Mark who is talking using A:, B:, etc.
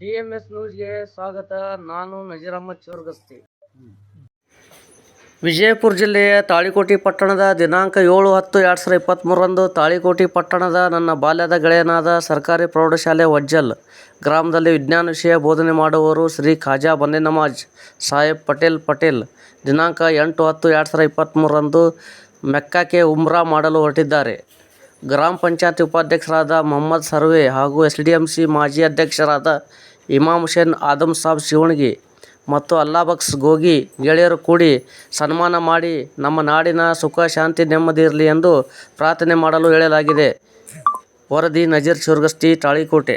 A: DMS ನ್ಯೂಸ್ಗೆ ಸ್ವಾಗತ. ನಾನು ನಜೀರ್ ಅಹಮದ್ ಚೋರ್ಗಸ್ತಿ. ವಿಜಯಪುರ ಜಿಲ್ಲೆಯ ತಾಳಿಕೋಟೆ ಪಟ್ಟಣದ ದಿನಾಂಕ 7-10-2023ರಂದು ತಾಳಿಕೋಟೆ ಪಟ್ಟಣದ ನನ್ನ ಬಾಲ್ಯದ ಗೆಳೆಯನಾದ ಸರ್ಕಾರಿ ಪ್ರೌಢಶಾಲೆ ವಜ್ಜಲ್ ಗ್ರಾಮದಲ್ಲಿ ವಿಜ್ಞಾನ ವಿಷಯ ಬೋಧನೆ ಮಾಡುವವರು ಶ್ರೀ ಖಾಜಾ ಬಂದೇ ನಮಾಜ್ ಸಾಹೇಬ್ ಪಟೇಲ್ ದಿನಾಂಕ 8-10-2023ರಂದು ಮೆಕ್ಕಾಕ್ಕೆ ಉಮ್ರಾ ಮಾಡಲು ಹೊರಟಿದ್ದಾರೆ. ಗ್ರಾಮ ಪಂಚಾಯತ್ ಉಪಾಧ್ಯಕ್ಷರಾದ ಮೊಹಮ್ಮದ್ ಸರ್ವೆ ಹಾಗೂ SDMC ಮಾಜಿ ಅಧ್ಯಕ್ಷರಾದ ಇಮಾಮ್ ಹುಸೇನ್ ಆದಮ್ ಸಾಬ್ ಶಿವಣಗಿ ಮತ್ತು ಅಲ್ಲಾಬಕ್ಷ್ ಗೋಗಿ ಗೆಳೆಯರು ಕೂಡಿ ಸನ್ಮಾನ ಮಾಡಿ ನಮ್ಮ ನಾಡಿನ ಸುಖ ಶಾಂತಿ ನೆಮ್ಮದಿ ಇರಲಿ ಎಂದು ಪ್ರಾರ್ಥನೆ ಮಾಡಲು ಹೇಳಲಾಗಿದೆ. ವರದಿ ನಜೀರ್ ಚೋರ್ಗಸ್ತಿ, ತಾಳಿಕೋಟೆ.